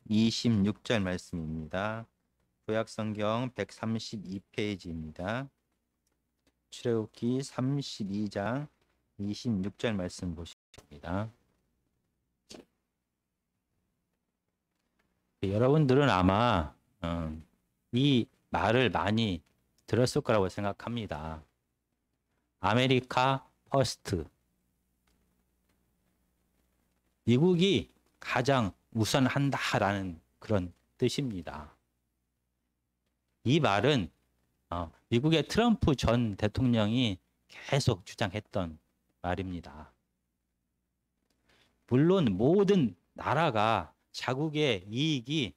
26절 말씀입니다. 구약성경 132페이지입니다. 출애굽기 32장 26절 말씀 보십니다. 여러분들은 아마 이 말을 많이 들었을 거라고 생각합니다. 아메리카 퍼스트. 미국이 가장 우선한다라는 그런 뜻입니다. 이 말은 미국의 트럼프 전 대통령이 계속 주장했던 말입니다. 물론 모든 나라가 자국의 이익이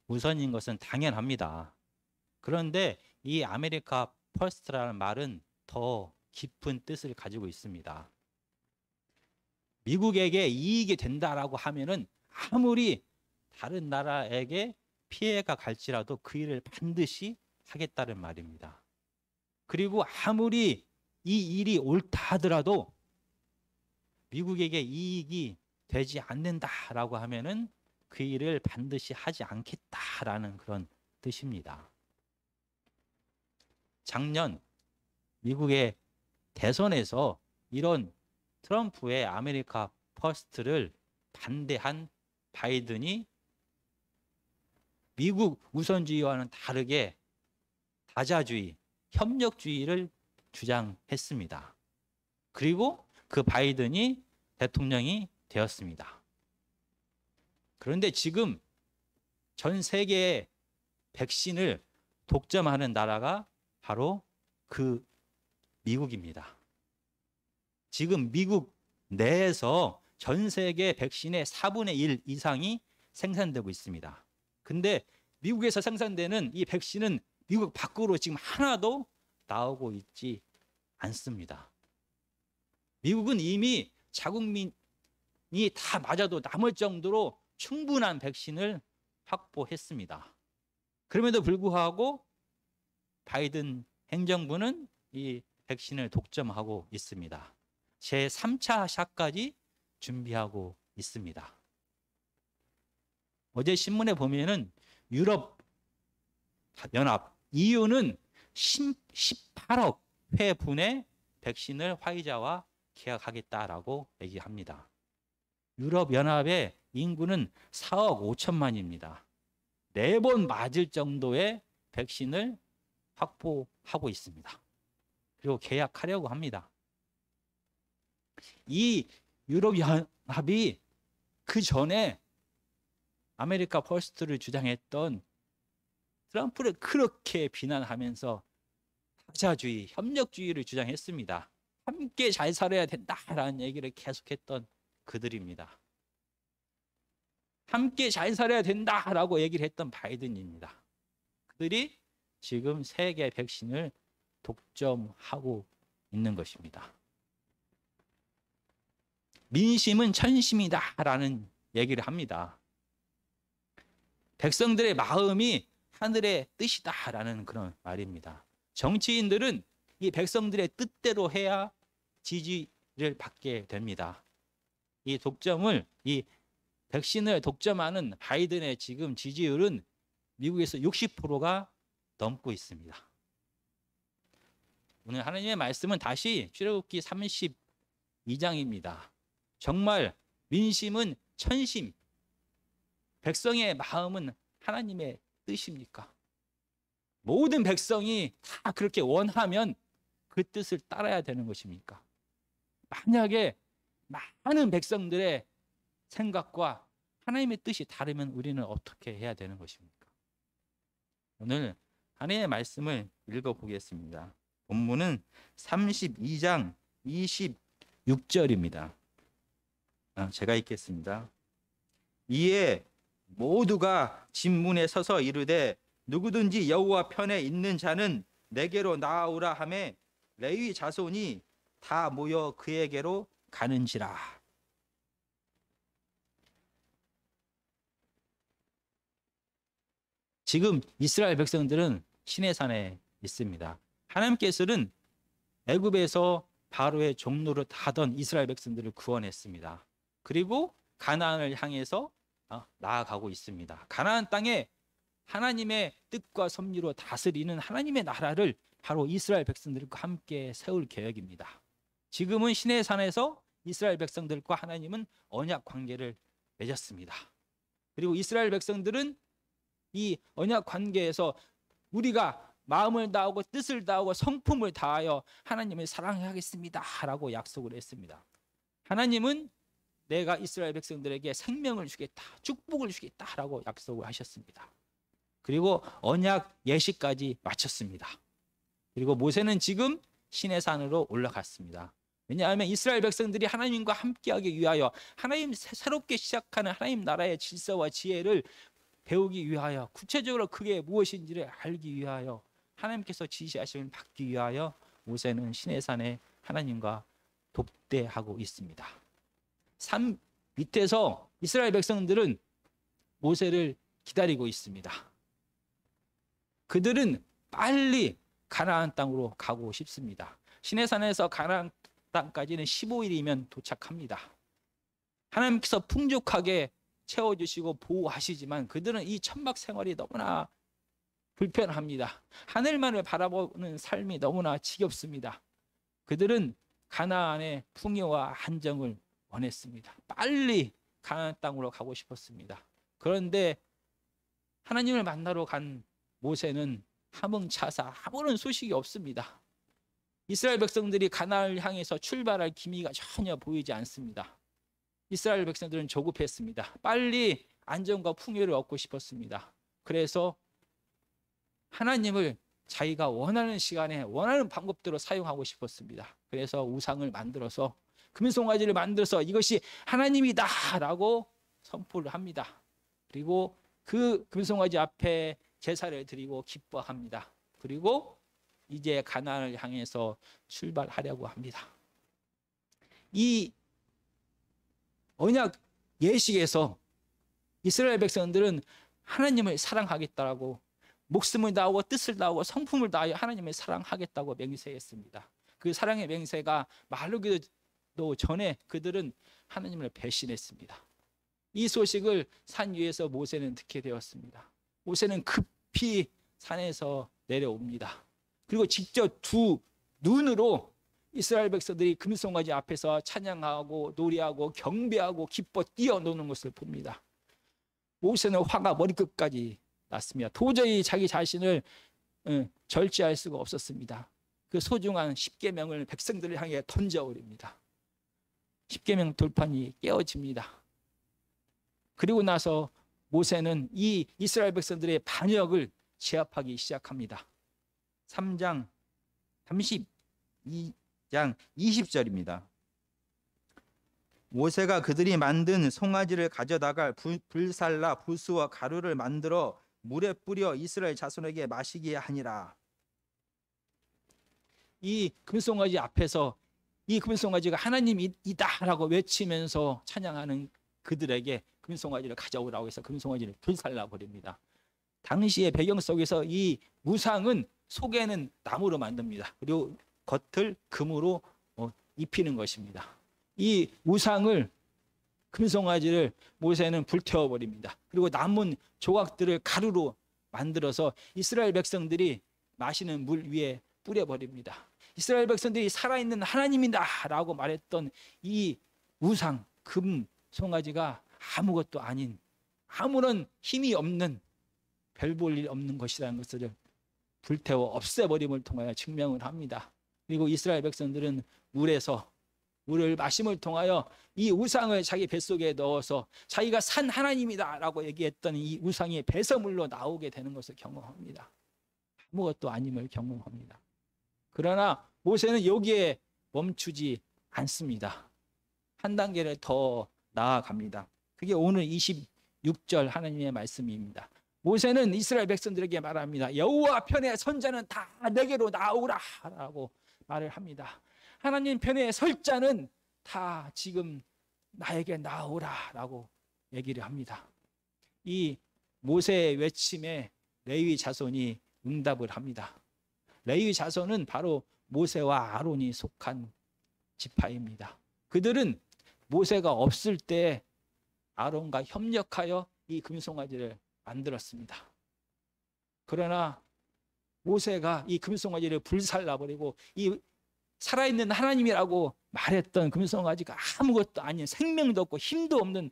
최우선인 것은 당연합니다. 그런데 이 아메리카 퍼스트라는 말은 더 깊은 뜻을 가지고 있습니다. 미국에게 이익이 된다라고 하면은 아무리 다른 나라에게 피해가 갈지라도 그 일을 반드시 하겠다는 말입니다. 그리고 아무리 이 일이 옳다 하더라도 미국에게 이익이 되지 않는다라고 하면은 그 일을 반드시 하지 않겠다라는 그런 뜻입니다. 작년 미국의 대선에서 이런 트럼프의 아메리카 퍼스트를 반대한 바이든이 미국 우선주의와는 다르게 다자주의, 협력주의를 주장했습니다. 그리고 그 바이든이 대통령이 되었습니다. 그런데 지금 전 세계의 백신을 독점하는 나라가 바로 그 미국입니다. 지금 미국 내에서 전 세계 백신의 4분의 1 이상이 생산되고 있습니다. 근데 미국에서 생산되는 이 백신은 미국 밖으로 지금 하나도 나오고 있지 않습니다. 미국은 이미 자국민이 다 맞아도 남을 정도로 충분한 백신을 확보했습니다. 그럼에도 불구하고 바이든 행정부는 이 백신을 독점하고 있습니다. 제3차 샷까지 준비하고 있습니다. 어제 신문에 보면은 유럽 연합 EU는 18억 회분의 백신을 화이자와 계약하겠다라고 얘기합니다. 유럽 연합의 인구는 4억 5천만입니다. 4번 맞을 정도의 백신을 확보하고 있습니다. 그리고 계약하려고 합니다. 이 유럽연합이 그 전에 아메리카 퍼스트를 주장했던 트럼프를 그렇게 비난하면서 다자주의, 협력주의를 주장했습니다. 함께 잘 살아야 된다라는 얘기를 계속했던 그들입니다. 함께 잘 살아야 된다라고 얘기를 했던 바이든입니다. 그들이 지금 세계 백신을 독점하고 있는 것입니다. 민심은 천심이다라는 얘기를 합니다. 백성들의 마음이 하늘의 뜻이다라는 그런 말입니다. 정치인들은 이 백성들의 뜻대로 해야 지지를 받게 됩니다. 이 백신을 독점하는 바이든의 지금 지지율은 미국에서 60%가 넘고 있습니다. 오늘 하나님의 말씀은 다시 출애굽기 32장입니다. 정말 민심은 천심, 백성의 마음은 하나님의 뜻입니까? 모든 백성이 다 그렇게 원하면 그 뜻을 따라야 되는 것입니까? 만약에 많은 백성들의 생각과 하나님의 뜻이 다르면 우리는 어떻게 해야 되는 것입니까? 오늘 하나님의 말씀을 읽어보겠습니다. 본문은 32장 26절입니다. 제가 읽겠습니다. 이에 모두가 진문에 서서 이르되 누구든지 여호와 편에 있는 자는 내게로 나아오라 하매 레위 자손이 다 모여 그에게로 가는지라. 지금 이스라엘 백성들은 시내산에 있습니다. 하나님께서는 애굽에서 바로의 종노릇 하던 이스라엘 백성들을 구원했습니다. 그리고 가나안을 향해서 나아가고 있습니다. 가나안 땅에 하나님의 뜻과 섭리로 다스리는 하나님의 나라를 바로 이스라엘 백성들과 함께 세울 계획입니다. 지금은 시내산에서 이스라엘 백성들과 하나님은 언약 관계를 맺었습니다. 그리고 이스라엘 백성들은 이 언약 관계에서 우리가 마음을 다하고 뜻을 다하고 성품을 다하여 하나님을 사랑하겠습니다 라고 약속을 했습니다. 하나님은 내가 이스라엘 백성들에게 생명을 주겠다, 축복을 주겠다 라고 약속을 하셨습니다. 그리고 언약 예식까지 마쳤습니다. 그리고 모세는 지금 시내산으로 올라갔습니다. 왜냐하면 이스라엘 백성들이 하나님과 함께하기 위하여 하나님 새롭게 시작하는 하나님 나라의 질서와 지혜를 배우기 위하여, 구체적으로 그게 무엇인지를 알기 위하여, 하나님께서 지시하심을 받기 위하여 모세는 시내산에 하나님과 독대하고 있습니다. 산 밑에서 이스라엘 백성들은 모세를 기다리고 있습니다. 그들은 빨리 가나안 땅으로 가고 싶습니다. 시내산에서 가나안 땅까지는 15일이면 도착합니다. 하나님께서 풍족하게 채워주시고 보호하시지만 그들은 이 천막 생활이 너무나 불편합니다. 하늘만을 바라보는 삶이 너무나 지겹습니다. 그들은 가나안의 풍요와 안정을 원했습니다. 빨리 가나안 땅으로 가고 싶었습니다. 그런데 하나님을 만나러 간 모세는 함흥차사 아무런 소식이 없습니다. 이스라엘 백성들이 가나안을 향해서 출발할 기미가 전혀 보이지 않습니다. 이스라엘 백성들은 조급했습니다. 빨리 안정과 풍요를 얻고 싶었습니다. 그래서 하나님을 자기가 원하는 시간에 원하는 방법대로 사용하고 싶었습니다. 그래서 우상을 만들어서, 금송아지를 만들어서 이것이 하나님이다 라고 선포를 합니다. 그리고 그 금송아지 앞에 제사를 드리고 기뻐합니다. 그리고 이제 가나안을 향해서 출발하려고 합니다. 이 언약 예식에서 이스라엘 백성들은 하나님을 사랑하겠다라고 목숨을 다하고 뜻을 다하고 성품을 다하여 하나님을 사랑하겠다고 맹세했습니다. 그 사랑의 맹세가 마르기도 전에 그들은 하나님을 배신했습니다. 이 소식을 산 위에서 모세는 듣게 되었습니다. 모세는 급히 산에서 내려옵니다. 그리고 직접 두 눈으로 이스라엘 백성들이 금송아지 앞에서 찬양하고 노래하고 경배하고 기뻐 뛰어노는 것을 봅니다. 모세는 화가 머리끝까지 났습니다. 도저히 자기 자신을 절제할 수가 없었습니다. 그 소중한 십계명을 백성들을 향해 던져버립니다. 십계명 돌판이 깨어집니다. 그리고 나서 모세는 이 이스라엘 백성들의 반역을 제압하기 시작합니다. 3장 32장 20절입니다. 모세가 그들이 만든 송아지를 가져다가 불살라 부스와 가루를 만들어 물에 뿌려 이스라엘 자손에게 마시게 하니라. 이 금송아지 앞에서 이 금송아지가 하나님이다라고 외치면서 찬양하는 그들에게 금송아지를 가져오라고 해서 금송아지를 불살라 버립니다. 당시의 배경 속에서 이 우상은 속에는 나무로 만듭니다. 그리고 겉을 금으로 입히는 것입니다. 이 우상을, 금송아지를 모세는 불태워버립니다. 그리고 남은 조각들을 가루로 만들어서 이스라엘 백성들이 마시는 물 위에 뿌려버립니다. 이스라엘 백성들이 살아있는 하나님이다 라고 말했던 이 우상, 금송아지가 아무것도 아닌, 아무런 힘이 없는, 별 볼 일 없는 것이라는 것을 불태워 없애버림을 통하여 증명을 합니다. 그리고 이스라엘 백성들은 물을 마심을 통하여 이 우상을 자기 뱃속에 넣어서 자기가 산 하나님이다 라고 얘기했던 이 우상이 배설물로 나오게 되는 것을 경험합니다. 아무것도 아님을 경험합니다. 그러나 모세는 여기에 멈추지 않습니다. 한 단계를 더 나아갑니다. 그게 오늘 26절 하나님의 말씀입니다. 모세는 이스라엘 백성들에게 말합니다. 여호와 편에 선자는 다 내게로 나오라 라고 말을 합니다. 하나님 편에 설 자는 다 지금 나에게 나오라 라고 얘기를 합니다. 이 모세의 외침에 레위 자손이 응답을 합니다. 레위 자손은 바로 모세와 아론이 속한 지파입니다. 그들은 모세가 없을 때 아론과 협력하여 이 금송아지를 만들었습니다. 그러나 모세가 이 금송아지를 불살라버리고 이 살아있는 하나님이라고 말했던 금송아지가 아무것도 아닌 생명도 없고 힘도 없는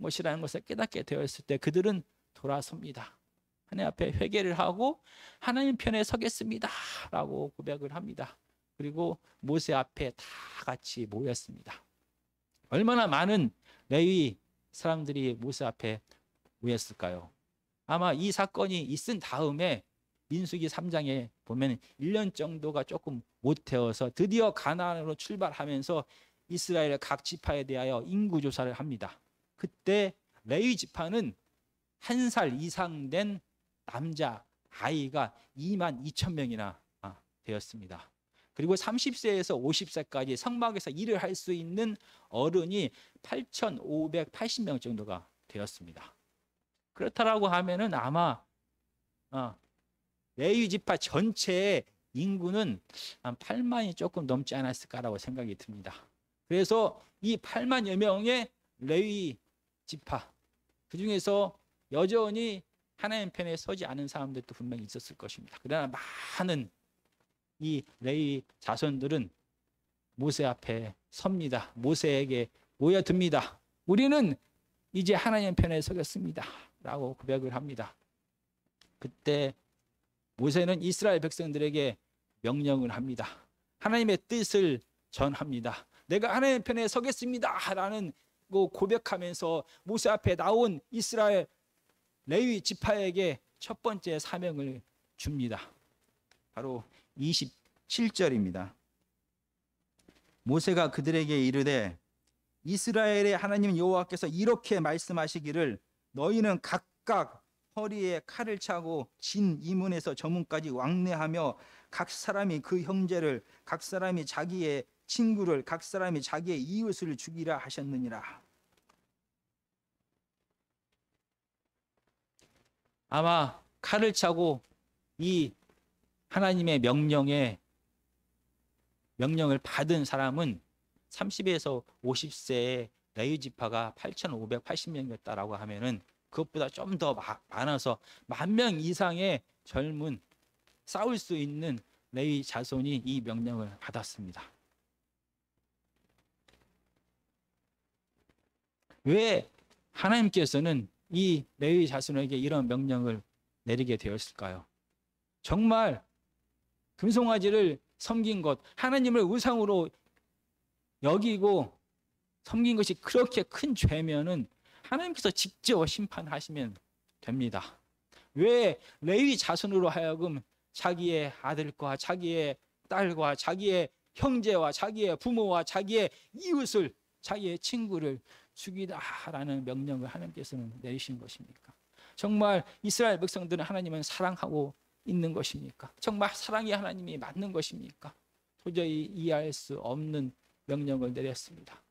것이라는 것을 깨닫게 되었을 때 그들은 돌아섭니다. 하나님 앞에 회개를 하고 하나님 편에 서겠습니다 라고 고백을 합니다. 그리고 모세 앞에 다 같이 모였습니다. 얼마나 많은 레위 사람들이 모세 앞에 모였을까요? 아마 이 사건이 있은 다음에 민수기 3장에 보면 1년 정도가 조금 못 태워서 드디어 가나안으로 출발하면서 이스라엘의 각 지파에 대하여 인구조사를 합니다. 그때 레위 지파는 1살 이상 된 남자 아이가 22,000명이나 되었습니다. 그리고 30세에서 50세까지 성막에서 일을 할 수 있는 어른이 8,580명 정도가 되었습니다. 그렇다라고 하면은 아마 레위 지파 전체의 인구는 한 8만이 조금 넘지 않았을까라고 생각이 듭니다. 그래서 이 8만여 명의 레위 지파, 그 중에서 여전히 하나님 편에 서지 않은 사람들도 분명히 있었을 것입니다. 그러나 많은 이 레위 자손들은 모세 앞에 섭니다. 모세에게 모여듭니다. 우리는 이제 하나님 편에 서겠습니다 라고 고백을 합니다. 그때 모세는 이스라엘 백성들에게 명령을 합니다. 하나님의 뜻을 전합니다. 내가 하나님 편에 서겠습니다 라는 고백하면서 모세 앞에 나온 이스라엘 레위 지파에게 첫 번째 사명을 줍니다. 바로 27절입니다. 모세가 그들에게 이르되 이스라엘의 하나님 여호와께서 이렇게 말씀하시기를 너희는 각각 허리에 칼을 차고 진 이문에서 저 문까지 왕래하며 각 사람이 그 형제를, 각 사람이 자기의 친구를, 각 사람이 자기의 이웃을 죽이라 하셨느니라. 아마 칼을 차고 이 하나님의 명령을 받은 사람은 30에서 50세의 레위 지파가 8,580명이었다라고 하면은 그것보다 좀 더 많아서 10,000명 이상의 젊은 싸울 수 있는 레위 자손이 이 명령을 받았습니다. 왜 하나님께서는 이 레위 자손에게 이런 명령을 내리게 되었을까요? 정말 금송아지를 섬긴 것, 하나님을 우상으로 여기고 섬긴 것이 그렇게 큰 죄면은 하나님께서 직접 심판하시면 됩니다. 왜 레위 자손으로 하여금 자기의 아들과 자기의 딸과 자기의 형제와 자기의 부모와 자기의 이웃을, 자기의 친구를 죽이다라는 명령을 하나님께서는 내리신 것입니까? 정말 이스라엘 백성들은 하나님은 사랑하고 있는 것입니까? 정말 사랑이 하나님이 맞는 것입니까? 도저히 이해할 수 없는 명령을 내렸습니다.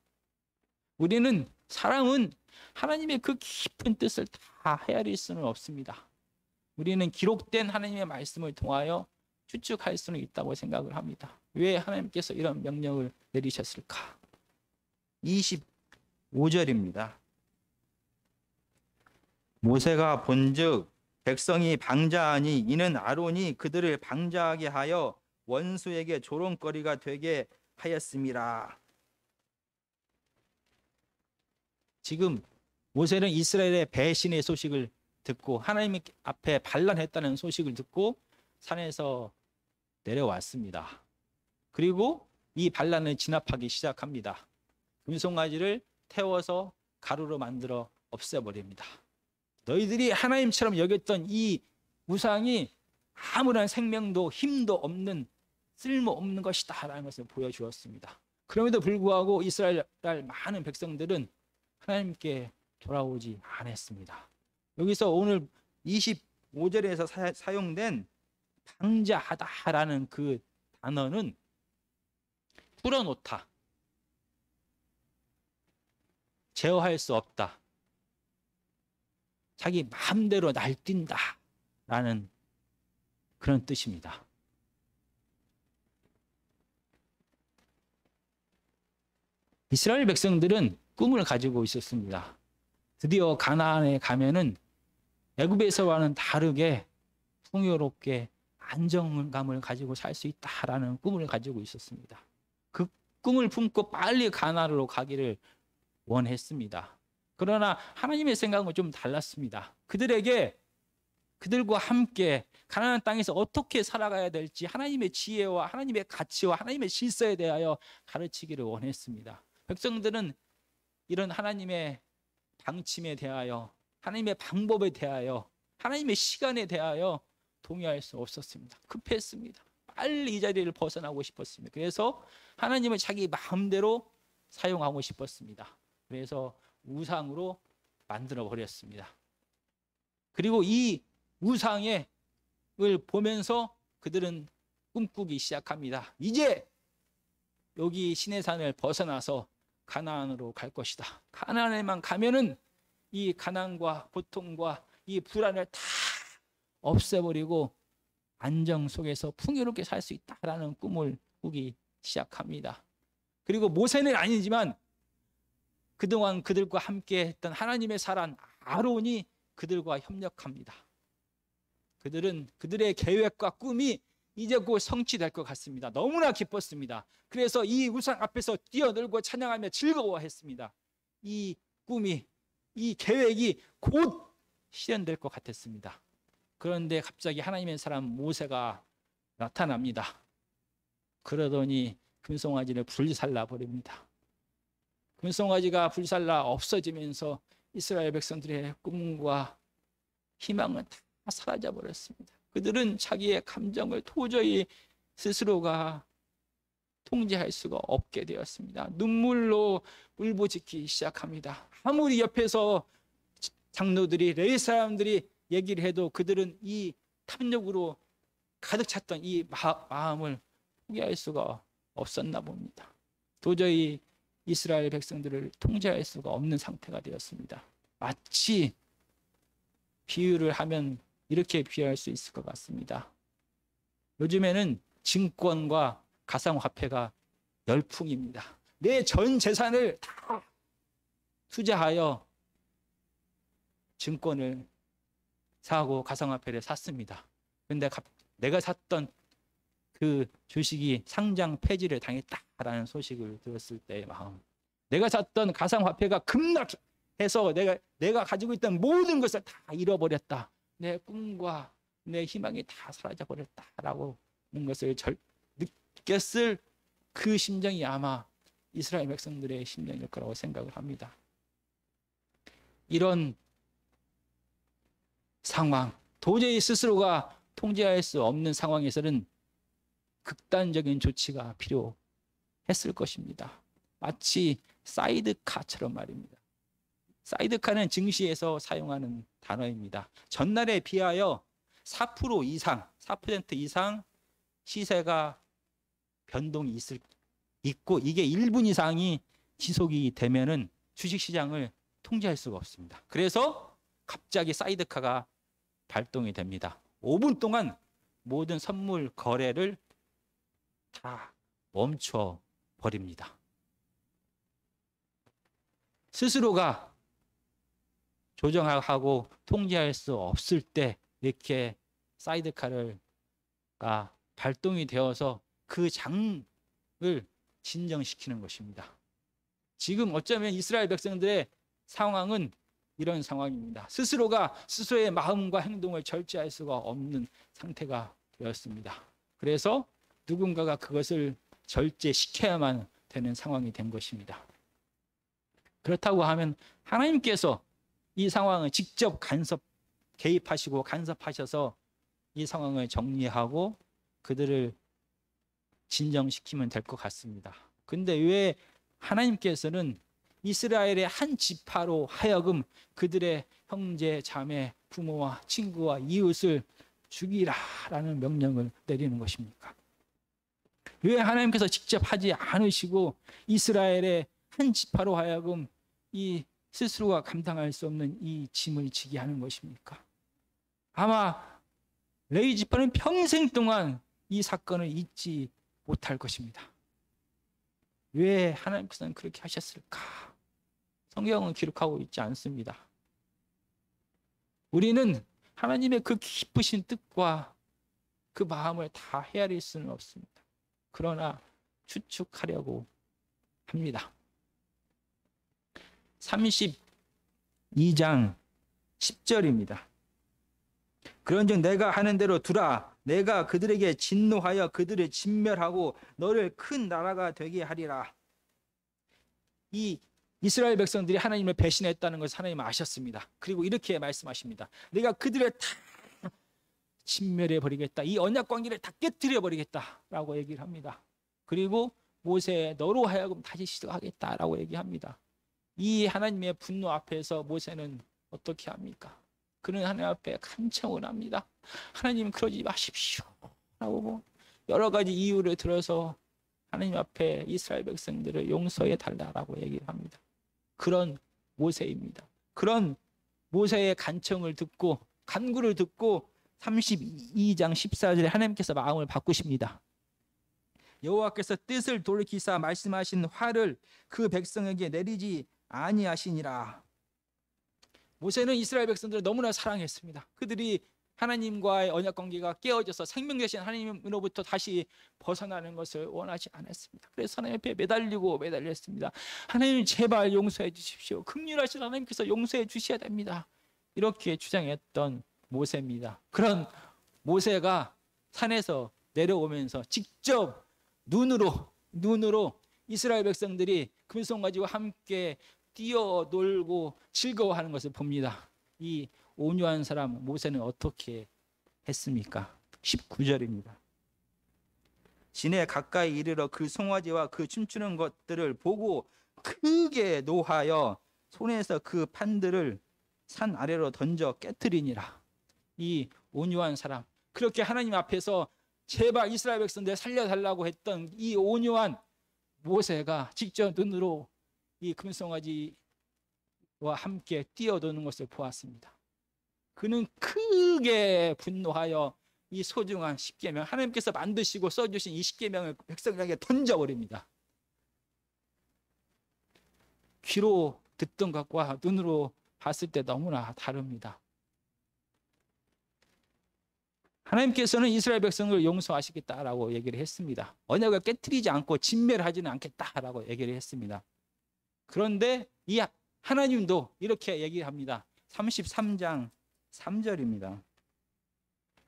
우리는 사람은 하나님의 그 깊은 뜻을 다 헤아릴 수는 없습니다. 우리는 기록된 하나님의 말씀을 통하여 추측할 수는 있다고 생각을 합니다. 왜 하나님께서 이런 명령을 내리셨을까? 25절입니다. 모세가 본즉 백성이 방자하니 이는 아론이 그들을 방자하게 하여 원수에게 조롱거리가 되게 하였음이라. 지금 모세는 이스라엘의 배신의 소식을 듣고 하나님 앞에 반란했다는 소식을 듣고 산에서 내려왔습니다. 그리고 이 반란을 진압하기 시작합니다. 금송아지를 태워서 가루로 만들어 없애버립니다. 너희들이 하나님처럼 여겼던 이 우상이 아무런 생명도 힘도 없는 쓸모없는 것이다 라는 것을 보여주었습니다. 그럼에도 불구하고 이스라엘 많은 백성들은 하나님께 돌아오지 않았습니다. 여기서 오늘 25절에서 사용된 방자하다라는 그 단어는 풀어놓다, 제어할 수 없다, 자기 마음대로 날뛴다 라는 그런 뜻입니다. 이스라엘 백성들은 꿈을 가지고 있었습니다. 드디어 가나안에 가면은 애굽에서와는 다르게 풍요롭게 안정감을 가지고 살 수 있다라는 꿈을 가지고 있었습니다. 그 꿈을 품고 빨리 가나안으로 가기를 원했습니다. 그러나 하나님의 생각은 좀 달랐습니다. 그들과 함께 가나안 땅에서 어떻게 살아가야 될지 하나님의 지혜와 하나님의 가치와 하나님의 질서에 대하여 가르치기를 원했습니다. 백성들은 이런 하나님의 방침에 대하여, 하나님의 방법에 대하여, 하나님의 시간에 대하여 동의할 수 없었습니다. 급했습니다. 빨리 이 자리를 벗어나고 싶었습니다. 그래서 하나님을 자기 마음대로 사용하고 싶었습니다. 그래서 우상으로 만들어 버렸습니다. 그리고 이 우상을 보면서 그들은 꿈꾸기 시작합니다. 이제 여기 시내산을 벗어나서 가나안으로 갈 것이다. 가나안에만 가면은 이 가난과 고통과 이 불안을 다 없애버리고 안정 속에서 풍요롭게 살 수 있다라는 꿈을 꾸기 시작합니다. 그리고 모세는 아니지만 그동안 그들과 함께 했던 하나님의 사람 아론이 그들과 협력합니다. 그들은 그들의 계획과 꿈이 이제 곧 성취될 것 같습니다. 너무나 기뻤습니다. 그래서 이 우상 앞에서 뛰어놀고 찬양하며 즐거워했습니다. 이 꿈이, 이 계획이 곧 실현될 것 같았습니다. 그런데 갑자기 하나님의 사람 모세가 나타납니다. 그러더니 금송아지를 불살라 버립니다. 금송아지가 불살라 없어지면서 이스라엘 백성들의 꿈과 희망은 다 사라져 버렸습니다. 그들은 자기의 감정을 도저히 스스로가 통제할 수가 없게 되었습니다. 눈물로 울부짖기 시작합니다. 아무리 옆에서 장로들이, 레위 사람들이 얘기를 해도 그들은 이 탐욕으로 가득 찼던 이 마음을 포기할 수가 없었나 봅니다. 도저히 이스라엘 백성들을 통제할 수가 없는 상태가 되었습니다. 마치 비유를 하면 이렇게 비유할 수 있을 것 같습니다. 요즘에는 증권과 가상화폐가 열풍입니다. 내 전 재산을 다 투자하여 증권을 사고 가상화폐를 샀습니다. 그런데 내가 샀던 그 주식이 상장 폐지를 당했다라는 소식을 들었을 때의 마음, 내가 샀던 가상화폐가 급락해서 내가 가지고 있던 모든 것을 다 잃어버렸다, 내 꿈과 내 희망이 다 사라져 버렸다라고 하는 것을 느꼈을 그 심정이 아마 이스라엘 백성들의 심정일 거라고 생각을 합니다. 이런 상황, 도저히 스스로가 통제할 수 없는 상황에서는 극단적인 조치가 필요했을 것입니다. 마치 사이드카처럼 말입니다. 사이드카는 증시에서 사용하는 단어입니다. 전날에 비하여 4% 이상, 4% 이상 시세가 변동이 있고 이게 1분 이상이 지속이 되면은 주식시장을 통제할 수가 없습니다. 그래서 갑자기 사이드카가 발동이 됩니다. 5분 동안 모든 선물 거래를 다 멈춰 버립니다. 스스로가 조정하고 통제할 수 없을 때 이렇게 사이드카가 발동이 되어서 그 장을 진정시키는 것입니다. 지금 어쩌면 이스라엘 백성들의 상황은 이런 상황입니다. 스스로가 스스로의 마음과 행동을 절제할 수가 없는 상태가 되었습니다. 그래서 누군가가 그것을 절제시켜야만 되는 상황이 된 것입니다. 그렇다고 하면 하나님께서 이 상황을 직접 개입하시고 간섭하셔서 이 상황을 정리하고 그들을 진정시키면 될 것 같습니다. 근데 왜 하나님께서는 이스라엘의 한 지파로 하여금 그들의 형제, 자매, 부모와 친구와 이웃을 죽이라라는 명령을 내리는 것입니까? 왜 하나님께서 직접 하지 않으시고 이스라엘의 한 지파로 하여금 이 스스로가 감당할 수 없는 이 짐을 지게 하는 것입니까? 아마 레위 지파는 평생 동안 이 사건을 잊지 못할 것입니다. 왜 하나님께서는 그렇게 하셨을까? 성경은 기록하고 있지 않습니다. 우리는 하나님의 그 기쁘신 뜻과 그 마음을 다 헤아릴 수는 없습니다. 그러나 추측하려고 합니다. 32장 10절입니다. 그런즉 내가 하는 대로 두라. 내가 그들에게 진노하여 그들을 진멸하고 너를 큰 나라가 되게 하리라. 이 이스라엘 백성들이 하나님을 배신했다는 것을 하나님은 아셨습니다. 그리고 이렇게 말씀하십니다. 내가 그들을 다 진멸해 버리겠다. 이 언약 관계를 다 깨뜨려 버리겠다라고 얘기를 합니다. 그리고 모세 너로 하여금 다시 시작하겠다라고 얘기합니다. 이 하나님의 분노 앞에서 모세는 어떻게 합니까? 그는 하나님 앞에 간청을 합니다. 하나님 그러지 마십시오 라고 여러 가지 이유를 들어서 하나님 앞에 이스라엘 백성들을 용서해 달라고 얘기를 합니다. 그런 모세입니다. 그런 모세의 간청을 듣고 간구를 듣고 32장 14절에 하나님께서 마음을 바꾸십니다. 여호와께서 뜻을 돌이키사 말씀하신 화를 그 백성에게 내리지 아니하시니라. 모세는 이스라엘 백성들을 너무나 사랑했습니다. 그들이 하나님과의 언약 관계가 깨어져서 생명 되신 하나님으로부터 다시 벗어나는 것을 원하지 않았습니다. 그래서 하나님 앞에 매달렸습니다. 하나님 제발 용서해 주십시오. 긍휼하신 하나님께서 용서해 주셔야 됩니다. 이렇게 주장했던 모세입니다. 그런 모세가 산에서 내려오면서 직접 눈으로 이스라엘 백성들이 금송 가지고 함께 뛰어놀고 즐거워하는 것을 봅니다. 이 온유한 사람 모세는 어떻게 했습니까? 19절입니다. 진에 가까이 이르러 그 송아지와 그 춤추는 것들을 보고 크게 노하여 손에서 그 판들을 산 아래로 던져 깨뜨리니라. 이 온유한 사람, 그렇게 하나님 앞에서 제발 이스라엘 백성들 살려달라고 했던 이 온유한 모세가 직접 눈으로 이 금송아지와 함께 뛰어도는 것을 보았습니다. 그는 크게 분노하여 이 소중한 십계명, 하나님께서 만드시고 써주신 이 십계명을 백성에게 던져버립니다. 귀로 듣던 것과 눈으로 봤을 때 너무나 다릅니다. 하나님께서는 이스라엘 백성을 용서하시겠다라고 얘기를 했습니다. 언약을 깨뜨리지 않고 진멸하지는 않겠다라고 얘기를 했습니다. 그런데 이 하나님도 이렇게 얘기를 합니다. 33장 3절입니다.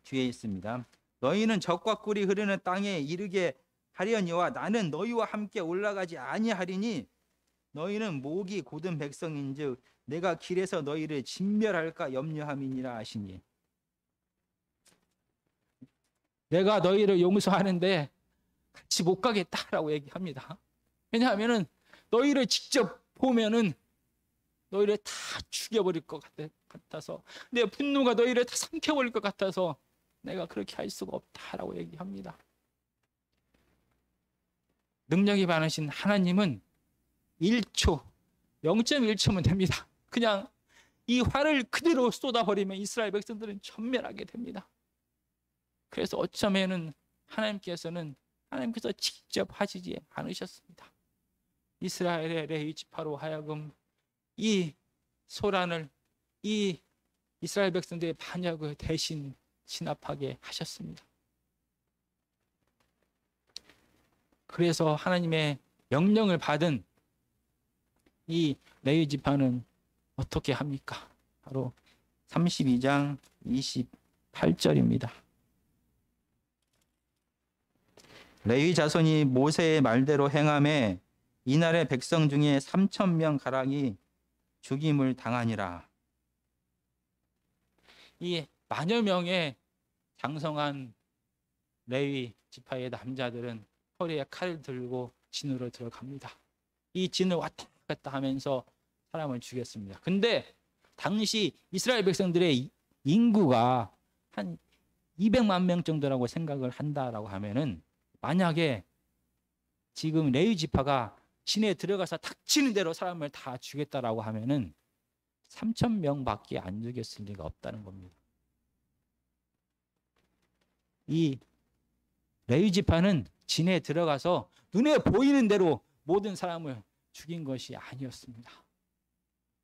뒤에 있습니다. 너희는 적과 꿀이 흐르는 땅에 이르게 하려니와 나는 너희와 함께 올라가지 아니하리니 너희는 목이 곧은 백성인즉 내가 길에서 너희를 진멸할까 염려함이니라 하시니. 내가 너희를 용서하는데 같이 못 가겠다라고 얘기합니다. 왜냐하면은 너희를 직접 보면은 너희를 다 죽여버릴 것 같아서, 내 분노가 너희를 다 삼켜버릴 것 같아서 내가 그렇게 할 수가 없다라고 얘기합니다. 능력이 많으신 하나님은 1초, 0.1초면 됩니다. 그냥 이 화를 그대로 쏟아버리면 이스라엘 백성들은 전멸하게 됩니다. 그래서 어쩌면은 하나님께서 직접 하시지 않으셨습니다. 이스라엘의 레위 지파로 하여금 이 소란을, 이 이스라엘 백성들의 반역을 대신 진압하게 하셨습니다. 그래서 하나님의 명령을 받은 이 레위 지파는 어떻게 합니까? 바로 32장 28절입니다. 레위 자손이 모세의 말대로 행함에 이날의 백성 중에 3,000명 가량이 죽임을 당하니라. 이 만여 명의 장성한 레위 지파의 남자들은 허리에 칼을 들고 진으로 들어갑니다. 이 진을 왔다 갔다 하면서 사람을 죽였습니다. 근데 당시 이스라엘 백성들의 인구가 한 200만 명 정도라고 생각을 한다라고 하면은, 만약에 지금 레위 지파가 진에 들어가서 닥치는 대로 사람을 다 죽였다라고 하면은 3,000명밖에 안 죽였을 리가 없다는 겁니다. 이 레위 지파는 진에 들어가서 눈에 보이는 대로 모든 사람을 죽인 것이 아니었습니다.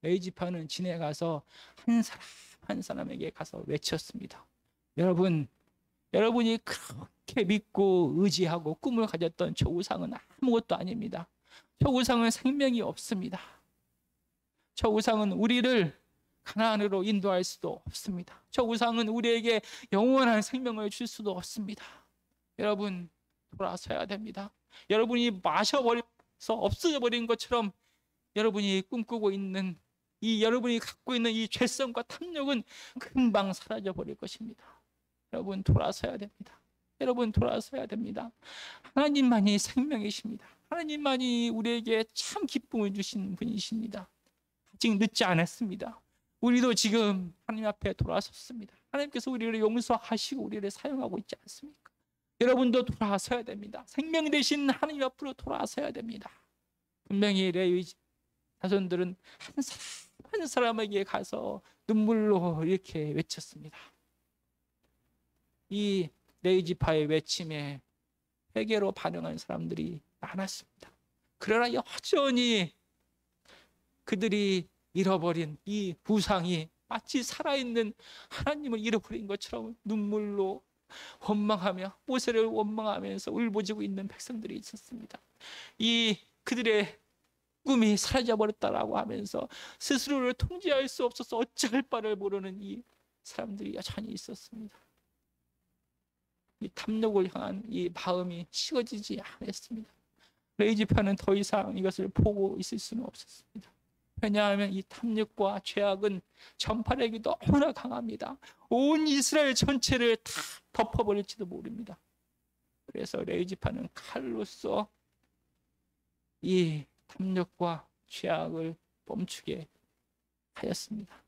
레이지파는 지내가서 한 사람 한 사람에게 가서 외쳤습니다. 여러분, 여러분이 그렇게 믿고 의지하고 꿈을 가졌던 저 우상은 아무것도 아닙니다. 저 우상은 생명이 없습니다. 저 우상은 우리를 가나안으로 인도할 수도 없습니다. 저 우상은 우리에게 영원한 생명을 줄 수도 없습니다. 여러분, 돌아서야 됩니다. 여러분이 마셔버려서 없어져 버린 것처럼 여러분이 꿈꾸고 있는 여러분이 갖고 있는 이 죄성과 탐욕은 금방 사라져 버릴 것입니다. 여러분, 돌아서야 됩니다. 여러분, 돌아서야 됩니다. 하나님만이 생명이십니다. 하나님만이 우리에게 참 기쁨을 주신 분이십니다. 아직 늦지 않았습니다. 우리도 지금 하나님 앞에 돌아섰습니다. 하나님께서 우리를 용서하시고 우리를 사용하고 있지 않습니까? 여러분도 돌아서야 됩니다. 생명 되신 하나님 앞으로 돌아서야 됩니다. 분명히 레위 자손들은 한 사람 한 사람에게 가서 눈물로 이렇게 외쳤습니다. 이 레위지파의 외침에 회개로 반응한 사람들이 많았습니다. 그러나 여전히 그들이 잃어버린 이 우상이 마치 살아있는 하나님을 잃어버린 것처럼 눈물로 원망하며 모세를 원망하면서 울부짖고 있는 백성들이 있었습니다. 이 그들의 꿈이 사라져버렸다라고 하면서 스스로를 통제할 수 없어서 어찌할 바를 모르는 이 사람들이 여전히 있었습니다. 이 탐욕을 향한 이 마음이 식어지지 않았습니다. 레위지파는 더 이상 이것을 보고 있을 수는 없었습니다. 왜냐하면 이 탐욕과 죄악은 전파력이 너무나 강합니다. 온 이스라엘 전체를 다 덮어버릴지도 모릅니다. 그래서 레위지파는 칼로써 이 탐욕과 죄악을 멈추게 하였습니다.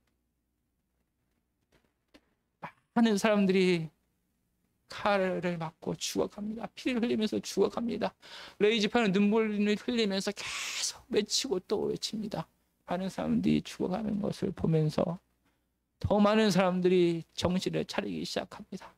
많은 사람들이 칼을 맞고 죽어갑니다. 피를 흘리면서 죽어갑니다. 레위지파는 눈물을 흘리면서 계속 외치고 또 외칩니다. 많은 사람들이 죽어가는 것을 보면서 더 많은 사람들이 정신을 차리기 시작합니다.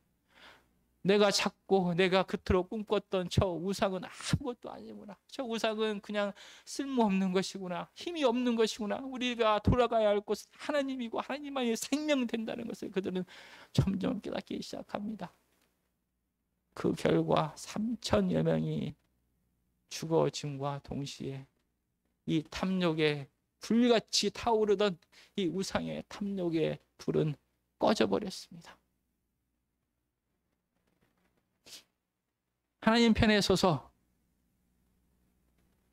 내가 찾고 내가 그토록 꿈꿨던 저 우상은 아무것도 아니구나. 저 우상은 그냥 쓸모없는 것이구나. 힘이 없는 것이구나. 우리가 돌아가야 할 곳은 하나님이고 하나님만이 생명된다는 것을 그들은 점점 깨닫기 시작합니다. 그 결과 3천여 명이 죽어짐과 동시에 이 탐욕의 불같이 타오르던 이 우상의 탐욕의 불은 꺼져버렸습니다. 하나님 편에 서서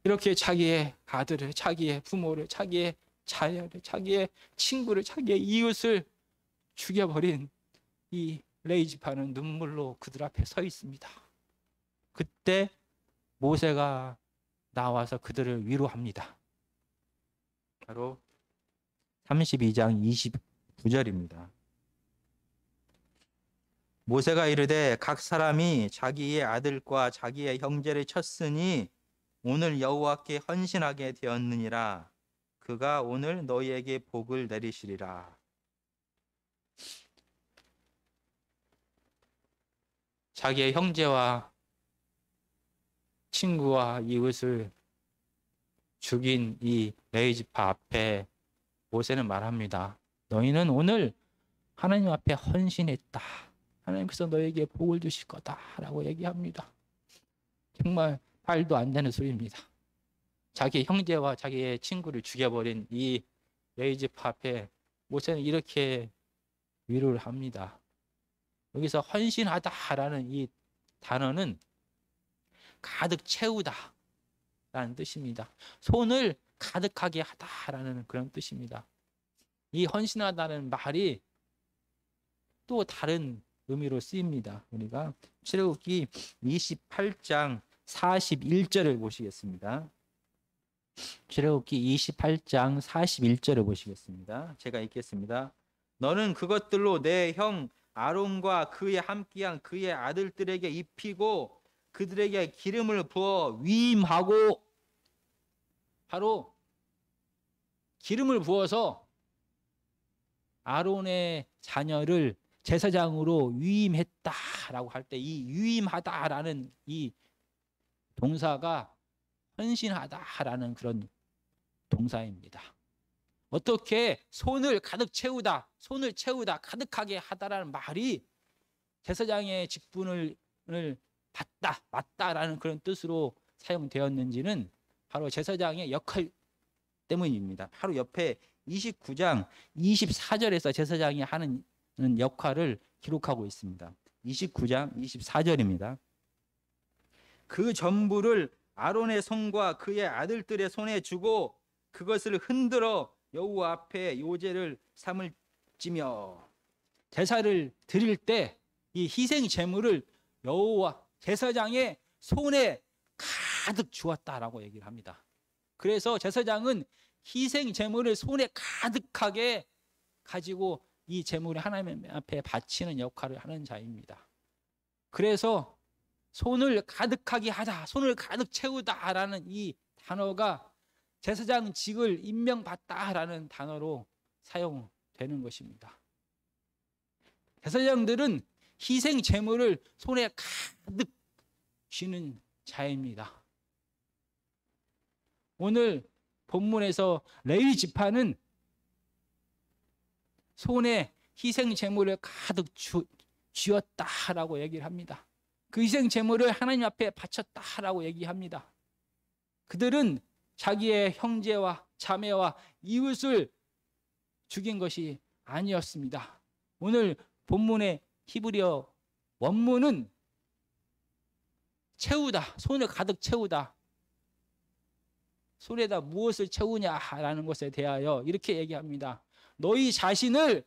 이렇게 자기의 아들을, 자기의 부모를, 자기의 자녀를, 자기의 친구를, 자기의 이웃을 죽여버린 이 레위지파는 눈물로 그들 앞에 서 있습니다. 그때 모세가 나와서 그들을 위로합니다. 바로 32장 29절입니다. 모세가 이르되 각 사람이 자기의 아들과 자기의 형제를 쳤으니 오늘 여호와께 헌신하게 되었느니라. 그가 오늘 너희에게 복을 내리시리라. 자기의 형제와 친구와 이웃을 죽인 이 레위지파 앞에 모세는 말합니다. 너희는 오늘 하나님 앞에 헌신했다. 하나님께서 너에게 복을 주실 거다라고 얘기합니다. 정말 말도 안 되는 소리입니다. 자기 형제와 자기의 친구를 죽여버린 이 레위지파 앞에 모세는 이렇게 위로를 합니다. 여기서 헌신하다라는 이 단어는 가득 채우다 라는 뜻입니다. 손을 가득하게 하다라는 그런 뜻입니다. 이 헌신하다는 말이 또 다른 의미로 쓰입니다. 우리가 출애굽기 28장 41절을 보시겠습니다. 출애굽기 28장 41절을 보시겠습니다. 제가 읽겠습니다. 너는 그것들로 내 형 아론과 그의 함께한 그의 아들들에게 입히고 그들에게 기름을 부어 위임하고, 바로 기름을 부어서 아론의 자녀를 제사장으로 위임했다라고 할 때 이 위임하다라는 이 동사가 헌신하다라는 그런 동사입니다. 어떻게 손을 가득 채우다, 손을 채우다, 가득하게 하다라는 말이 제사장의 직분을 받다, 맞다라는 그런 뜻으로 사용되었는지는 바로 제사장의 역할 때문입니다. 바로 옆에 29장 24절에서 제사장이 하는 역할을 기록하고 있습니다. 29장 24절입니다. 그 전부를 아론의 손과 그의 아들들의 손에 주고 그것을 흔들어 여호와 앞에 요제를 삼을지며. 제사를 드릴 때 이 희생 제물을 여호와 제사장의 손에 가득 주었다라고 얘기를 합니다. 그래서 제사장은 희생 제물을 손에 가득하게 가지고 이 제물을 하나님 앞에 바치는 역할을 하는 자입니다. 그래서 손을 가득하게 하다, 손을 가득 채우다라는 이 단어가 제사장직을 임명받다라는 단어로 사용되는 것입니다. 제사장들은 희생 제물을 손에 가득 쥐는 자입니다. 오늘 본문에서 레위 지파는 손에 희생 제물을 가득 쥐었다라고 얘기를 합니다. 그 희생 제물을 하나님 앞에 바쳤다라고 얘기합니다. 그들은 자기의 형제와 자매와 이웃을 죽인 것이 아니었습니다. 오늘 본문의 히브리어 원문은 채우다, 손을 가득 채우다, 손에다 무엇을 채우냐라는 것에 대하여 이렇게 얘기합니다. 너희 자신을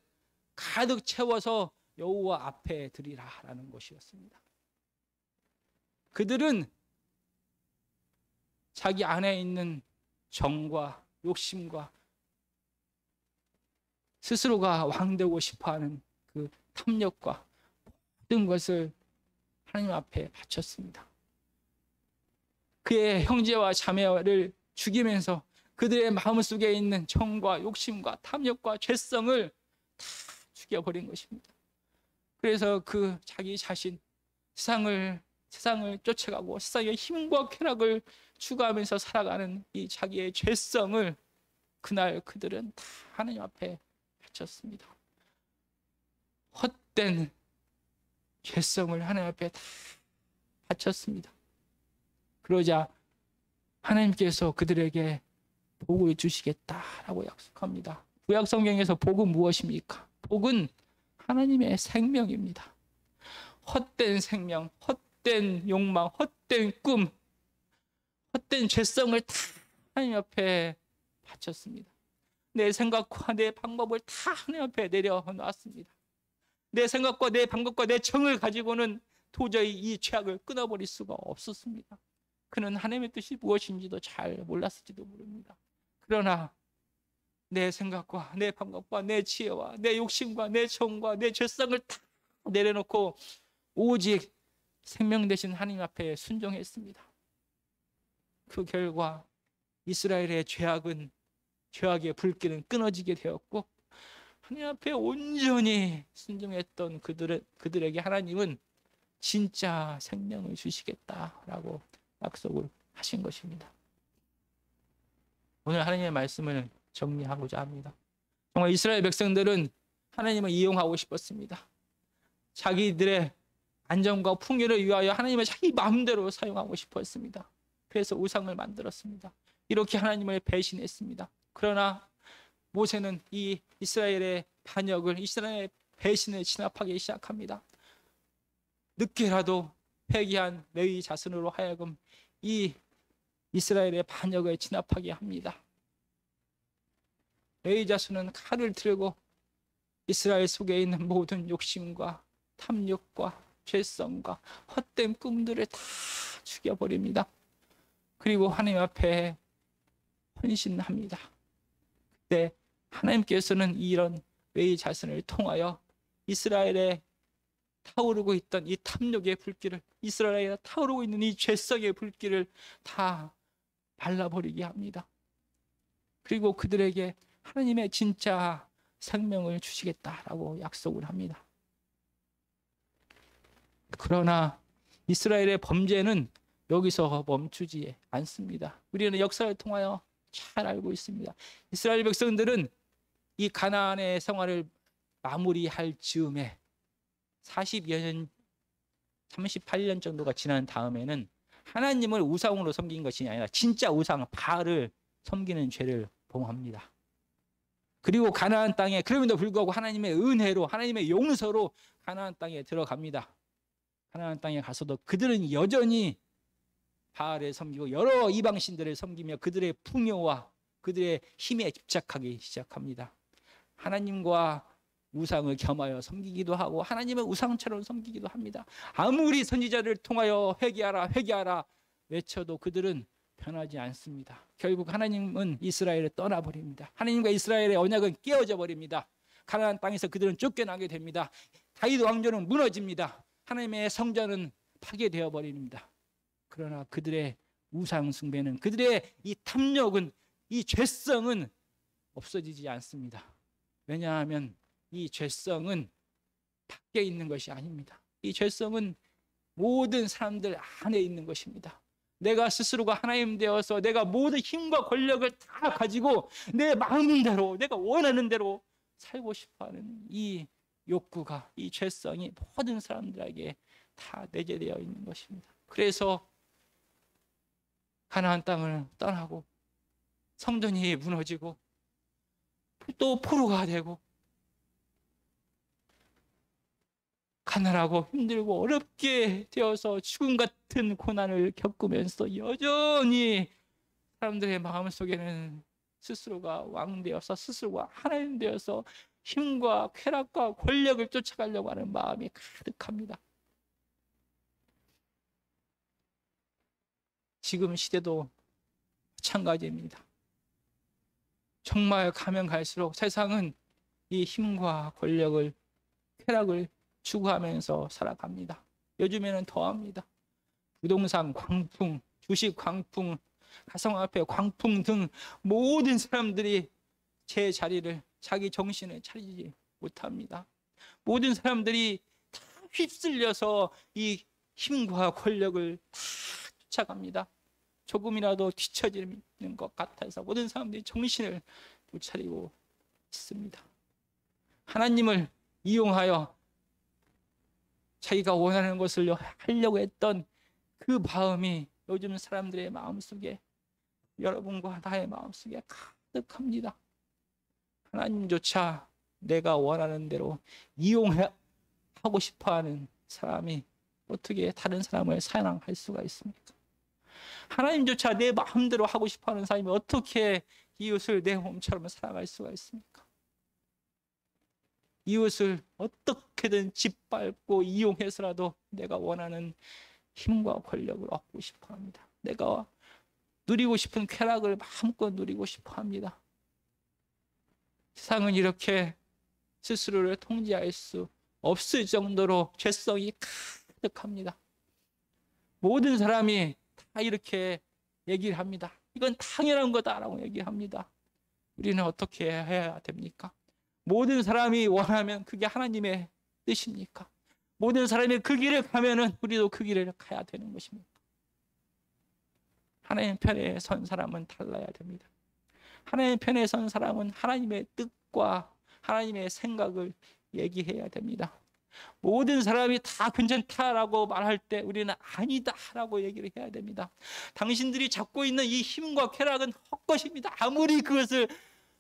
가득 채워서 여호와 앞에 드리라라는 것이었습니다. 그들은 자기 안에 있는 정과 욕심과 스스로가 왕되고 싶어하는 그 탐욕과 모든 것을 하나님 앞에 바쳤습니다. 그의 형제와 자매를 죽이면서 그들의 마음속에 있는 정과 욕심과 탐욕과 죄성을 다 죽여버린 것입니다. 그래서 그 자기 자신 세상을 쫓아가고 세상의 힘과 쾌락을 추구하면서 살아가는 이 자기의 죄성을 그날 그들은 다 하나님 앞에 바쳤습니다. 헛된 죄성을 하나님 앞에 다 바쳤습니다. 그러자 하나님께서 그들에게 복을 주시겠다라고 약속합니다. 구약 성경에서 복은 무엇입니까? 복은 하나님의 생명입니다. 헛된 생명, 헛된 욕망, 헛된 꿈, 헛된 죄성을 다 하나님 앞에 바쳤습니다. 내 생각과 내 방법을 다 하나님 앞에 내려놨습니다. 내 생각과 내 방법과 내 정을 가지고는 도저히 이 죄악을 끊어버릴 수가 없었습니다. 그는 하나님의 뜻이 무엇인지도 잘 몰랐을지도 모릅니다. 그러나 내 생각과 내 방법과 내 지혜와 내 욕심과 내 정과 내 죄성을 다 내려놓고 오직 생명 되신 하나님 앞에 순종했습니다. 그 결과 이스라엘의 죄악의 불길은 끊어지게 되었고 하나님 앞에 온전히 순종했던 그들에게 하나님은 진짜 생명을 주시겠다라고 약속을 하신 것입니다. 오늘 하나님의 말씀을 정리하고자 합니다. 정말 이스라엘 백성들은 하나님을 이용하고 싶었습니다. 자기들의 안정과 풍요를 위하여 하나님을 자기 마음대로 사용하고 싶었습니다. 그래서 우상을 만들었습니다. 이렇게 하나님을 배신했습니다. 그러나 모세는 이 이스라엘의 반역을, 이스라엘의 배신을 진압하기 시작합니다. 늦게라도 회개한 레위 자손으로 하여금 이 이스라엘의 반역을 진압하게 합니다. 레위 자손은 칼을 들고 이스라엘 속에 있는 모든 욕심과 탐욕과 죄성과 헛된 꿈들을 다 죽여버립니다. 그리고 하나님 앞에 헌신합니다. 그때 하나님께서는 이런 레위 자손을 통하여 이스라엘에 타오르고 있던 이 탐욕의 불길을, 이스라엘에 타오르고 있는 이 죄성의 불길을 다 발라버리게 합니다. 그리고 그들에게 하나님의 진짜 생명을 주시겠다라고 약속을 합니다. 그러나 이스라엘의 범죄는 여기서 멈추지 않습니다. 우리는 역사를 통하여 잘 알고 있습니다. 이스라엘 백성들은 이 가나안의 생활을 마무리할 즈음에 40여 년, 38년 정도가 지난 다음에는 하나님을 우상으로 섬긴 것이 아니라 진짜 우상 바알을 섬기는 죄를 범합니다. 그리고 가나안 땅에 그럼에도 불구하고 하나님의 은혜로 하나님의 용서로 가나안 땅에 들어갑니다. 가나안 땅에 가서도 그들은 여전히 바알을 섬기고 여러 이방신들을 섬기며 그들의 풍요와 그들의 힘에 집착하기 시작합니다. 하나님과 우상을 겸하여 섬기기도 하고 하나님의 우상처럼 섬기기도 합니다. 아무리 선지자를 통하여 회개하라 회개하라 외쳐도 그들은 변하지 않습니다. 결국 하나님은 이스라엘을 떠나버립니다. 하나님과 이스라엘의 언약은 깨어져 버립니다. 가나안 땅에서 그들은 쫓겨나게 됩니다. 다윗 왕조는 무너집니다. 하나님의 성전은 파괴되어 버립니다. 그러나 그들의 우상 숭배는, 그들의 이 탐욕은, 이 죄성은 없어지지 않습니다. 왜냐하면 이 죄성은 밖에 있는 것이 아닙니다. 이 죄성은 모든 사람들 안에 있는 것입니다. 내가 스스로가 하나님 되어서 내가 모든 힘과 권력을 다 가지고 내 마음대로 내가 원하는 대로 살고 싶어하는 이 욕구가, 이 죄성이 모든 사람들에게 다 내재되어 있는 것입니다. 그래서 가나안 땅을 떠나고 성전이 무너지고 또 포로가 되고 가난하고 힘들고 어렵게 되어서 죽음 같은 고난을 겪으면서 여전히 사람들의 마음속에는 스스로가 왕 되어서 스스로가 하나님 되어서 힘과 쾌락과 권력을 쫓아가려고 하는 마음이 가득합니다. 지금 시대도 마찬가지입니다. 정말 가면 갈수록 세상은 이 힘과 권력을, 쾌락을 추구하면서 살아갑니다. 요즘에는 더합니다. 부동산 광풍, 주식 광풍, 가상화폐 광풍 등 모든 사람들이 제 자리를, 자기 정신을 차리지 못합니다. 모든 사람들이 다 휩쓸려서 이 힘과 권력을 다 쫓아갑니다. 조금이라도 뒤처지는 것 같아서 모든 사람들이 정신을 못 차리고 있습니다. 하나님을 이용하여 자기가 원하는 것을 하려고 했던 그 마음이 요즘 사람들의 마음속에, 여러분과 나의 마음속에 가득합니다. 하나님조차 내가 원하는 대로 이용하고 싶어하는 사람이 어떻게 다른 사람을 사랑할 수가 있습니까? 하나님조차 내 마음대로 하고 싶어하는 사람이 어떻게 이웃을 내 몸처럼 사랑할 수가 있습니까? 이웃을 어떻게든 짓밟고 이용해서라도 내가 원하는 힘과 권력을 얻고 싶어합니다. 내가 누리고 싶은 쾌락을 마음껏 누리고 싶어합니다. 세상은 이렇게 스스로를 통제할 수 없을 정도로 죄성이 가득합니다. 모든 사람이 다 이렇게 얘기를 합니다. 이건 당연한 거다라고 얘기합니다. 우리는 어떻게 해야 됩니까? 모든 사람이 원하면 그게 하나님의 뜻입니까? 모든 사람이 그 길을 가면은 우리도 그 길을 가야 되는 것입니까? 하나님 편에 선 사람은 달라야 됩니다. 하나님 편에 선 사람은 하나님의 뜻과 하나님의 생각을 얘기해야 됩니다. 모든 사람이 다 괜찮다라고 말할 때 우리는 아니다라고 얘기를 해야 됩니다. 당신들이 잡고 있는 이 힘과 쾌락은 헛것입니다. 아무리 그것을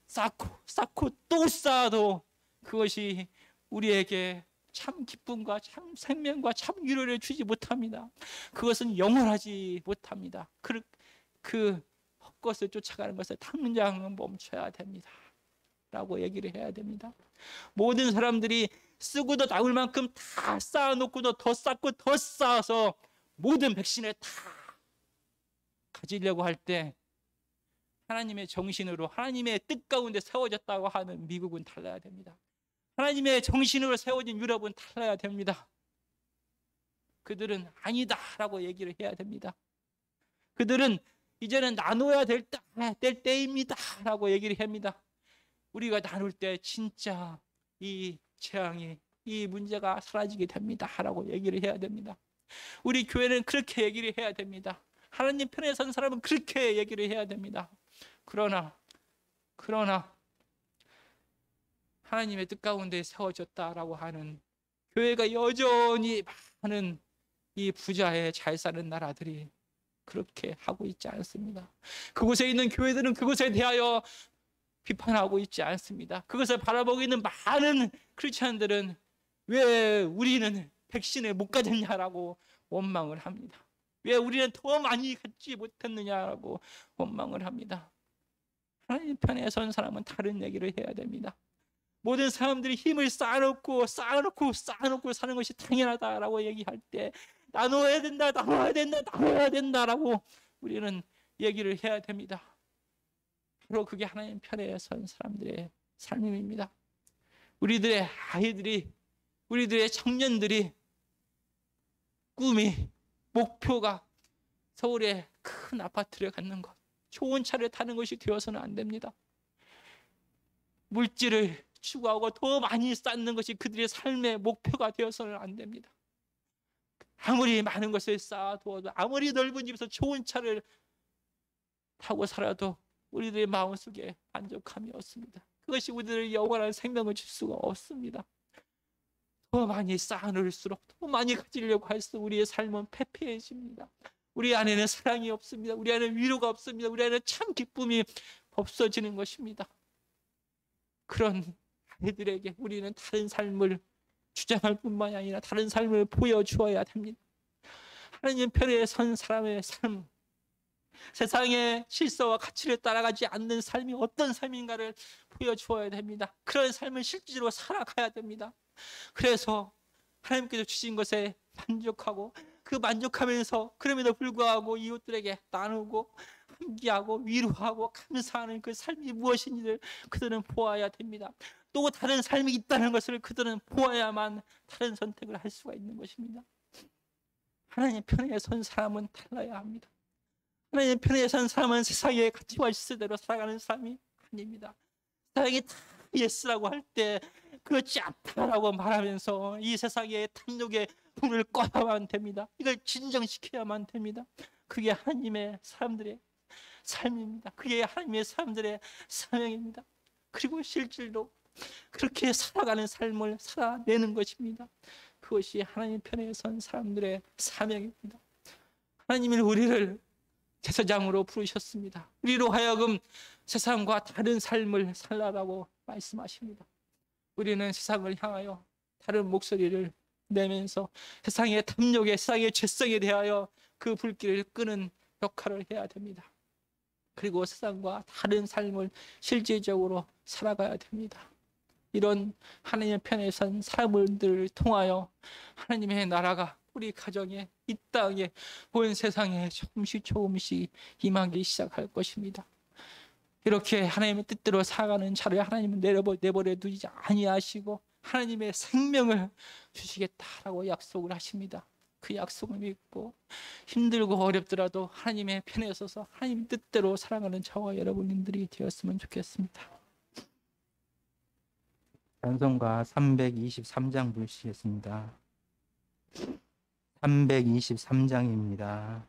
쌓고 또 쌓아도 그것이 우리에게 참 기쁨과 참 생명과 참 위로를 주지 못합니다. 그것은 영원하지 못합니다. 그 헛것을 쫓아가는 것을 당장 멈춰야 됩니다. 라고 얘기를 해야 됩니다. 모든 사람들이 쓰고도 남을 만큼 다 쌓아놓고도 더 쌓고 더 쌓아서 모든 백신을 다 가지려고 할 때 하나님의 정신으로 하나님의 뜻 가운데 세워졌다고 하는 미국은 달라야 됩니다. 하나님의 정신으로 세워진 유럽은 달라야 됩니다. 그들은 아니다라고 얘기를 해야 됩니다. 그들은 이제는 나눠야 될 때입니다라고 얘기를 합니다. 우리가 나눌 때 진짜 이 재앙이, 이 문제가 사라지게 됩니다라고 얘기를 해야 됩니다. 우리 교회는 그렇게 얘기를 해야 됩니다. 하나님 편에 선 사람은 그렇게 얘기를 해야 됩니다. 그러나 하나님의 뜻 가운데 세워졌다라고 하는 교회가 여전히 많은 이 부자의 잘 사는 나라들이 그렇게 하고 있지 않습니다. 그곳에 있는 교회들은 그것에 대하여 비판하고 있지 않습니다. 그것을 바라보고 있는 많은 크리스찬들은 왜 우리는 백신을 못 가졌냐라고 원망을 합니다. 왜 우리는 더 많이 갖지 못했느냐라고 원망을 합니다. 하나님 편에 선 사람은 다른 얘기를 해야 됩니다. 모든 사람들이 힘을 쌓아놓고 사는 것이 당연하다라고 얘기할 때 나눠야 된다라고 우리는 얘기를 해야 됩니다. 바로 그게 하나님 편에 선 사람들의 삶입니다. 우리들의 아이들이, 우리들의 청년들이 꿈이, 목표가 서울에 큰 아파트를 갖는 것, 좋은 차를 타는 것이 되어서는 안 됩니다. 물질을 추구하고 더 많이 쌓는 것이 그들의 삶의 목표가 되어서는 안 됩니다. 아무리 많은 것을 쌓아두어도, 아무리 넓은 집에서 좋은 차를 타고 살아도 우리들의 마음속에 만족함이 없습니다. 그것이 우리들의 영원한 생명을 줄 수가 없습니다. 더 많이 쌓아놓을수록, 더 많이 가지려고 할수록 우리의 삶은 패패해집니다. 우리 안에는 사랑이 없습니다. 우리 안에는 위로가 없습니다. 우리 안에는 참 기쁨이 없어지는 것입니다. 그런 아이들에게 우리는 다른 삶을 주장할 뿐만이 아니라 다른 삶을 보여주어야 됩니다. 하나님 편에 선 사람의 삶, 세상의 질서와 가치를 따라가지 않는 삶이 어떤 삶인가를 보여주어야 됩니다. 그런 삶을 실제로 살아가야 됩니다. 그래서 하나님께서 주신 것에 만족하고, 그 만족하면서 그럼에도 불구하고 이웃들에게 나누고 함께하고 위로하고 감사하는 그 삶이 무엇인지를 그들은 보아야 됩니다. 또 다른 삶이 있다는 것을 그들은 보아야만 다른 선택을 할 수가 있는 것입니다. 하나님 편에 선 사람은 달라야 합니다. 하나님 편에 선 사람은 세상의 가치와 질서대로 살아가는 사람이 아닙니다. 세상이 다 예스라고 할 때 그렇지 않다라고 말하면서 이 세상의 탐욕의 불을 꺼야만 됩니다. 이걸 진정시켜야만 됩니다. 그게 하나님의 사람들의 삶입니다. 그게 하나님의 사람들의 사명입니다. 그리고 실질로 그렇게 살아가는 삶을 살아내는 것입니다. 그것이 하나님 편에 선 사람들의 사명입니다. 하나님은 우리를 제사장으로 부르셨습니다. 우리로 하여금 세상과 다른 삶을 살라라고 말씀하십니다. 우리는 세상을 향하여 다른 목소리를 내면서 세상의 탐욕에, 세상의 죄성에 대하여 그 불길을 끄는 역할을 해야 됩니다. 그리고 세상과 다른 삶을 실질적으로 살아가야 됩니다. 이런 하나님의 편에 선 사람들을 통하여 하나님의 나라가 우리 가정에, 이 땅에, 온 세상에 조금씩 임하기 시작할 것입니다. 이렇게 하나님의 뜻대로 살아가는 자를 하나님은 내버려 두지 아니하시고 하나님의 생명을 주시겠다라고 약속을 하십니다. 그 약속을 믿고 힘들고 어렵더라도 하나님의 편에 서서 하나님 뜻대로 살아가는 저와 여러분들이 되었으면 좋겠습니다. 찬송가 323장 부르시겠습니다. 323장입니다.